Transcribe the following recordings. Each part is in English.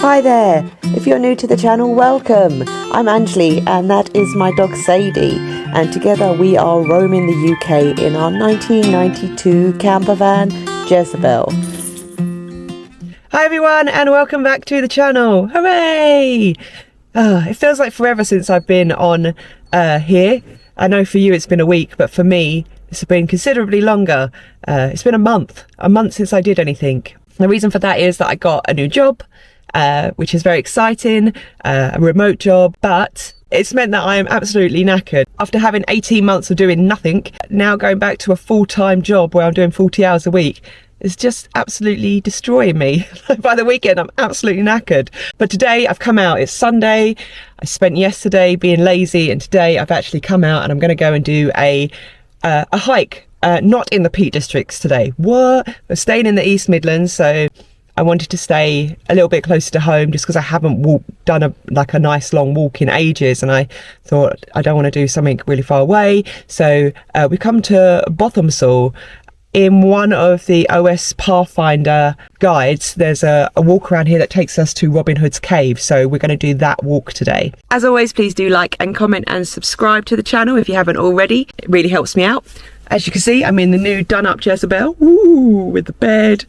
Hi there, if you're new to the channel, welcome. I'm Anjali and that is my dog Sadie, and together we are roaming the UK in our 1992 camper van, Jezebel. Hi everyone and welcome back to the channel. Hooray! It feels like forever since I've been on here. I know for you it's been a week, but for me it's been considerably longer. It's been a month since I did anything. The reason for that is that I got a new job, which is very exciting, a remote job, but it's meant that I am absolutely knackered. After having 18 months of doing nothing, now going back to a full-time job where I'm doing 40 hours a week, it's just absolutely destroying me. By the weekend, I'm absolutely knackered. But today I've come out, it's Sunday. I spent yesterday being lazy, and today I've actually come out and I'm going to go and do a hike, not in the Peak Districts today. What? We're staying in the East Midlands, so I wanted to stay a little bit closer to home just because I haven't done a nice long walk in ages, and I thought I don't want to do something really far away. So we come to Bothamsall. In one of the OS Pathfinder guides, there's a walk around here that takes us to Robin Hood's cave, so we're going to do that walk today. As always, please do like and comment and subscribe to the channel if you haven't already. It really helps me out. As you can see, I'm in the new done up Jezebel. Ooh, with the bed.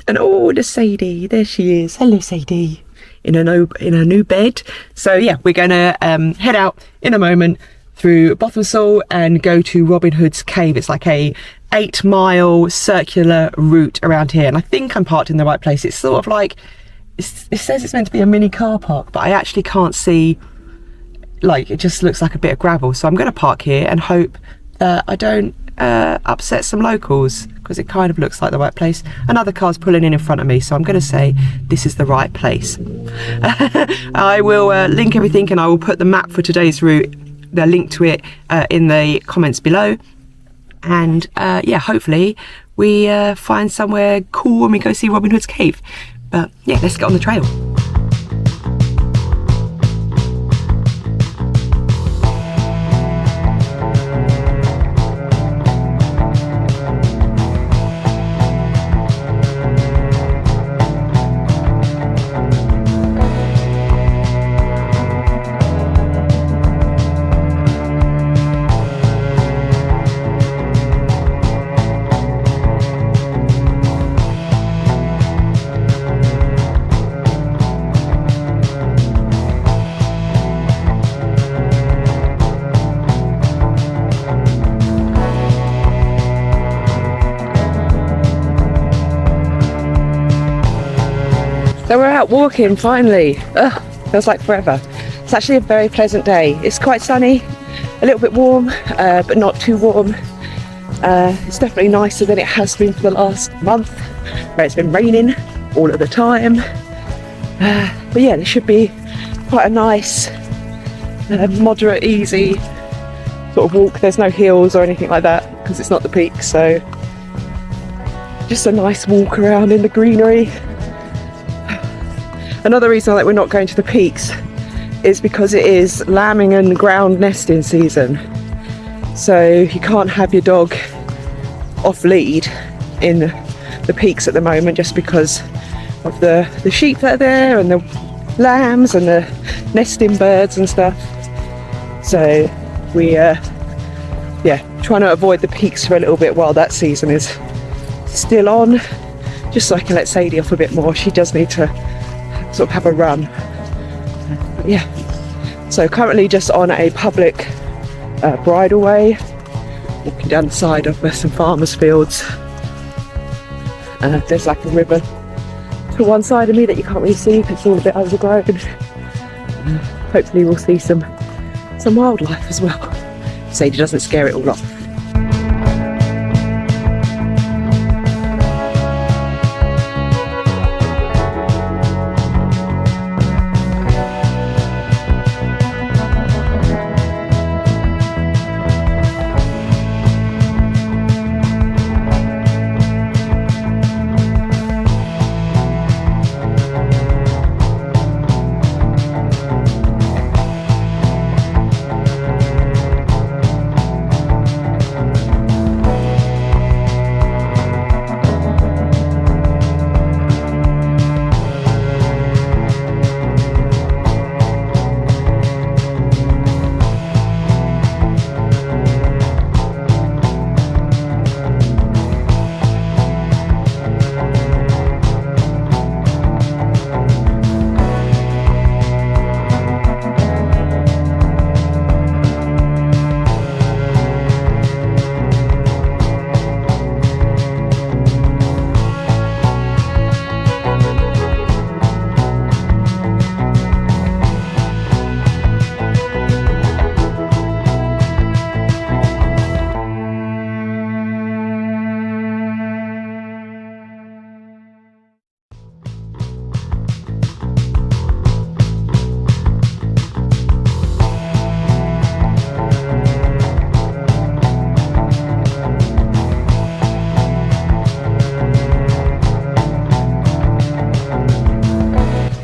And oh, the Sadie, there she is. Hello, Sadie, in a new bed. So yeah, we're gonna head out in a moment through Bothamsall and go to Robin Hood's cave. It's like a 8-mile circular route around here, and I think I'm parked in the right place. It's sort of like it says it's meant to be a mini car park, but I actually can't see. Like, it just looks like a bit of gravel. So I'm going to park here and hope that I don't upset some locals, because it kind of looks like the right place. Another car's pulling in front of me, so I'm going to say this is the right place. I will link everything, and I will put the map for today's route, the link to it, in the comments below. And yeah, hopefully we find somewhere cool when we go see Robin Hood's cave. But yeah, let's get on the trail. So we're out walking finally. Feels like forever. It's actually a very pleasant day. It's quite sunny, a little bit warm, but not too warm. It's definitely nicer than it has been for the last month, where it's been raining all of the time. But yeah, this should be quite a nice, moderate, easy sort of walk. There's no hills or anything like that because it's not the peak, so just a nice walk around in the greenery. Another reason that we're not going to the peaks is because it is lambing and ground nesting season. So you can't have your dog off lead in the peaks at the moment, just because of the sheep that are there and the lambs and the nesting birds and stuff. So we yeah, trying to avoid the peaks for a little bit while that season is still on, just so I can let Sadie off a bit more. She does need to sort of have a run. But yeah, so currently just on a public bridleway, walking down the side of some farmers' fields. There's like a river to one side of me that you can't really see because it's all a bit overgrown. Hopefully we'll see some wildlife as well. Sadie doesn't scare it all off.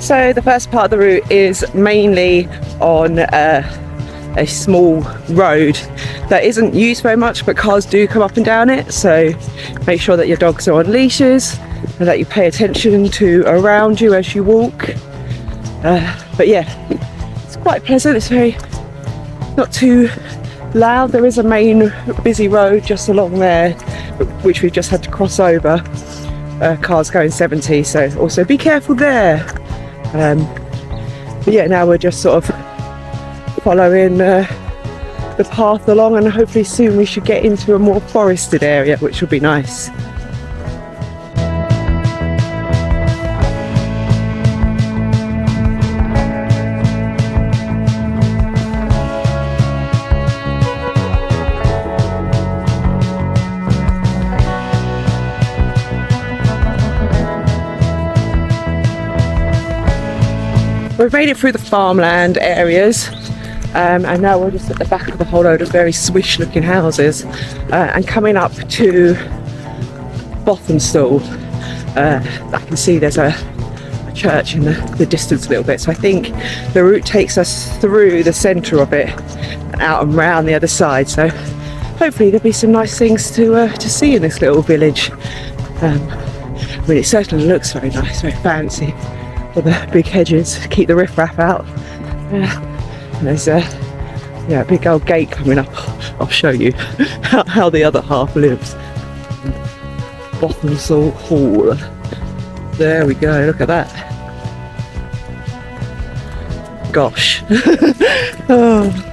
So the first part of the route is mainly on a small road that isn't used very much, but cars do come up and down it, so make sure that your dogs are on leashes and that you pay attention to around you as you walk. But yeah, it's quite pleasant. It's very not too loud. There is a main busy road just along there which we just had to cross over, cars going 70, so also be careful there. But yeah, now we're just sort of following the path along, and hopefully soon we should get into a more forested area, which will be nice. We've made it through the farmland areas, and now we're just at the back of a whole load of very swish looking houses, and coming up to Bothamsall. I can see there's a church in the distance a little bit, so I think the route takes us through the centre of it and out and round the other side, so hopefully there'll be some nice things to see in this little village. I mean, it certainly looks very nice, very fancy. All the big hedges keep the riffraff out. And there's a big old gate coming up. I'll show you how the other half lives. Bothamsall Hall. There we go, look at that. Gosh. Oh.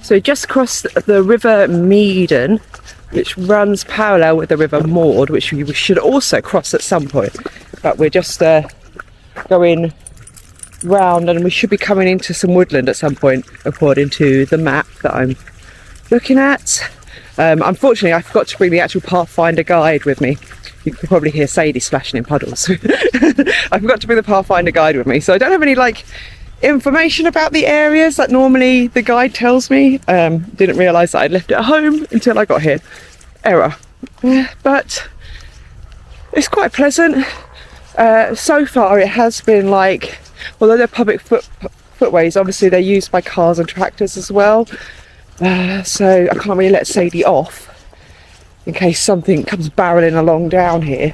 So just across the River Meden, which runs parallel with the River Maun, which we should also cross at some point, but we're just going round, and we should be coming into some woodland at some point according to the map that I'm looking at. Unfortunately I forgot to bring the actual Pathfinder guide with me. You can probably hear Sadie splashing in puddles. I forgot to bring the Pathfinder guide with me, so I don't have any information about the areas that normally the guide tells me. Didn't realise that I'd left it at home until I got here. Error. But it's quite pleasant. So far it has been although they're public footways, obviously they're used by cars and tractors as well. So I can't really let Sadie off in case something comes barreling along down here.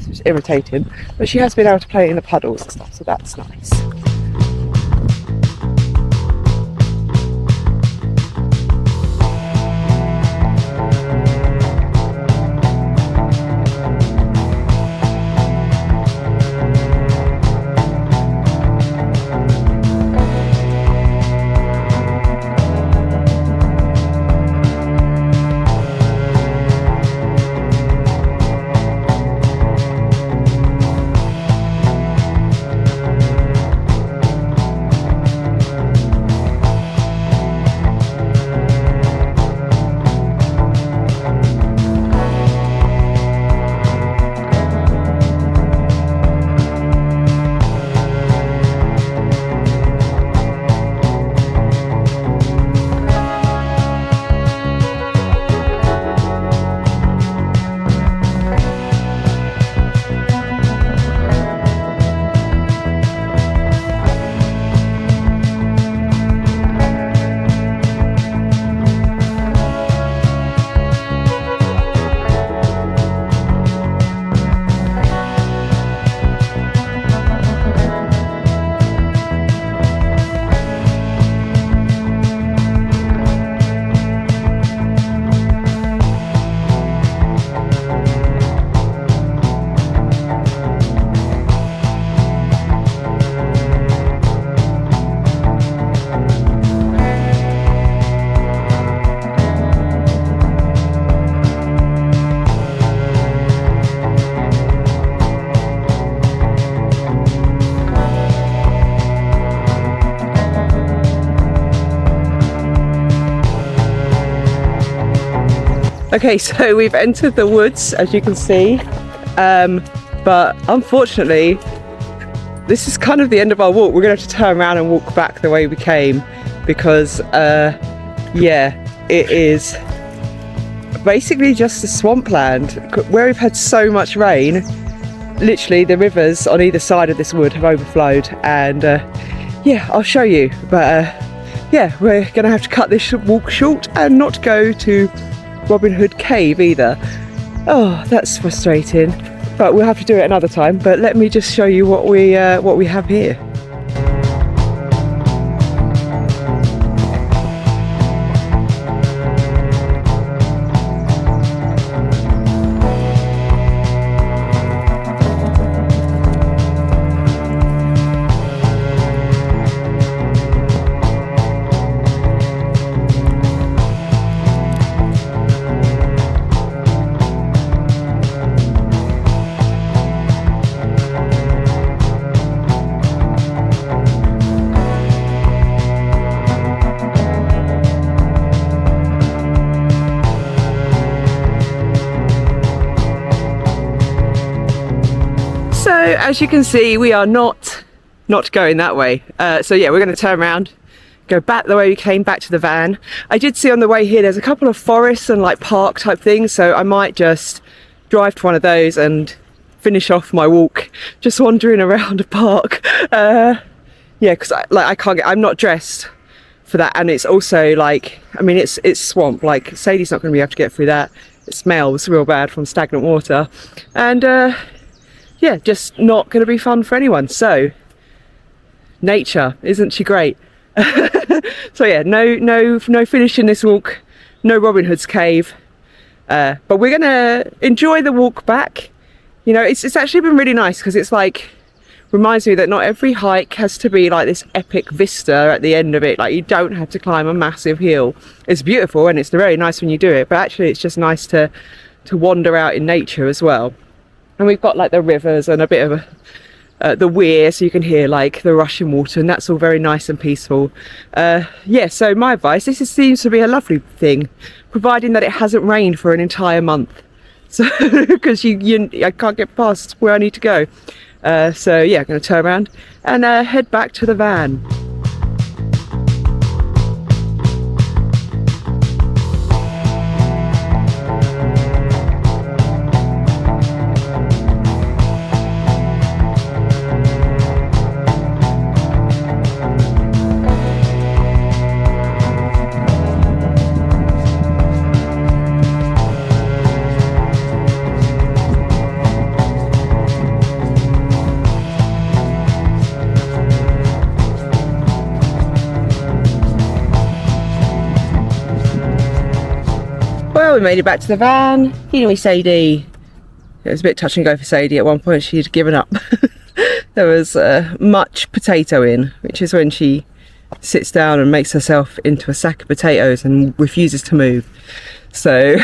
It's irritating, but she has been able to play in the puddles and stuff, so that's nice. Okay, so we've entered the woods, as you can see, but unfortunately this is kind of the end of our walk. We're gonna have to turn around and walk back the way we came, because yeah, it is basically just a swampland where we've had so much rain. Literally the rivers on either side of this wood have overflowed, and yeah, I'll show you, but yeah, we're gonna have to cut this walk short and not go to Robin Hood Cave either. Oh, that's frustrating, but we'll have to do it another time. But let me just show you what we have here. So as you can see, we are not going that way. So yeah, we're going to turn around, go back the way we came, back to the van. I did see on the way here there's a couple of forests and like park type things, so I might just drive to one of those and finish off my walk just wandering around a park. Yeah, because I'm not dressed for that, and it's also like, I mean, it's swamp. Like Sadie's not going to be able to get through that. It smells real bad from stagnant water, and yeah, just not going to be fun for anyone. So nature, isn't she great? So yeah, no finishing this walk, no Robin Hood's Cave, but we're gonna enjoy the walk back. You know, it's actually been really nice, because it's like, reminds me that not every hike has to be like this epic vista at the end of it. Like, you don't have to climb a massive hill. It's beautiful and it's very nice when you do it, but actually it's just nice to wander out in nature as well. And we've got like the rivers and a bit of the weir, so you can hear like the rushing water, and that's all very nice and peaceful. Yeah, so my advice, this seems to be a lovely thing, providing that it hasn't rained for an entire month. So, because I can't get past where I need to go. So yeah, I'm going to turn around and head back to the van. Well, we made it back to the van. You know, Sadie, it was a bit touch and go for Sadie. At one point she'd given up. There was much potato in, which is when she sits down and makes herself into a sack of potatoes and refuses to move. So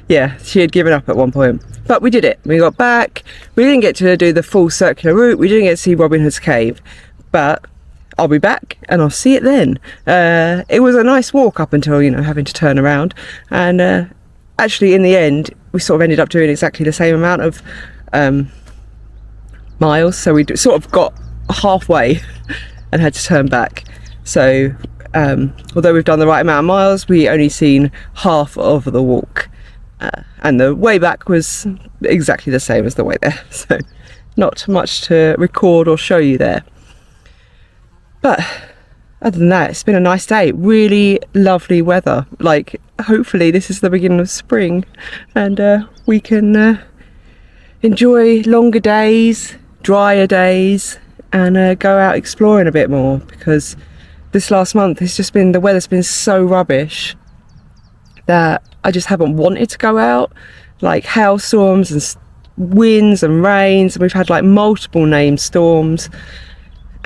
yeah, she had given up at one point, but we did it. We got back. We didn't get to do the full circular route. We didn't get to see Robin Hood's Cave, but I'll be back and I'll see it then. It was a nice walk up until, you know, having to turn around, and actually in the end we sort of ended up doing exactly the same amount of miles, so we sort of got halfway and had to turn back. So although we've done the right amount of miles, we only seen half of the walk, and the way back was exactly the same as the way there, so not much to record or show you there. But other than that, it's been a nice day. Really lovely weather. Like, hopefully this is the beginning of spring, and we can enjoy longer days, drier days, and go out exploring a bit more, because this last month it's just been, the weather's been so rubbish that I just haven't wanted to go out. Like hailstorms and winds and rains, and we've had like multiple named storms.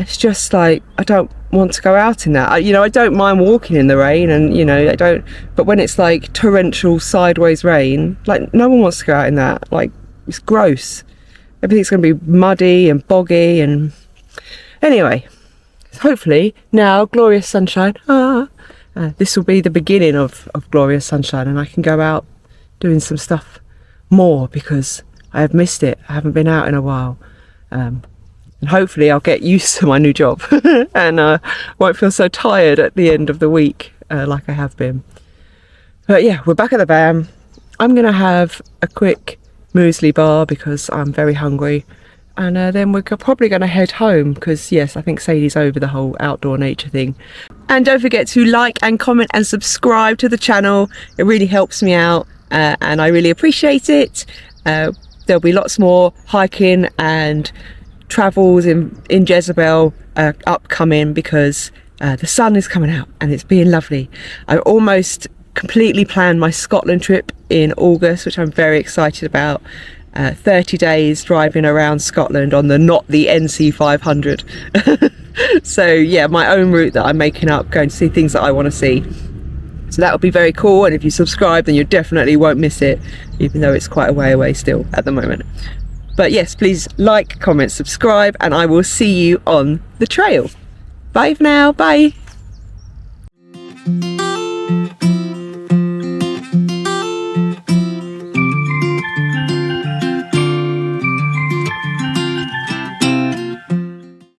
It's just like, I don't want to go out in that. You know, I don't mind walking in the rain, and you know, I don't, but when it's like torrential sideways rain, like no one wants to go out in that. Like, it's gross. Everything's going to be muddy and boggy, and anyway, hopefully now glorious sunshine. This will be the beginning of glorious sunshine, and I can go out doing some stuff more because I have missed it. I haven't been out in a while. And hopefully I'll get used to my new job and won't feel so tired at the end of the week like I have been. But yeah, we're back at the van. I'm going to have a quick muesli bar because I'm very hungry. And then we're probably going to head home because, yes, I think Sadie's over the whole outdoor nature thing. And don't forget to like and comment and subscribe to the channel. It really helps me out and I really appreciate it. There'll be lots more hiking and travels in Jezebel upcoming because the sun is coming out and it's being lovely. I almost completely planned my Scotland trip in August, which I'm very excited about. 30 days driving around Scotland on not the NC 500. So yeah, my own route that I'm making up, going to see things that I want to see. So that will be very cool, and if you subscribe then you definitely won't miss it, even though it's quite a way away still at the moment. But yes, please like, comment, subscribe, and I will see you on the trail. Bye for now, bye.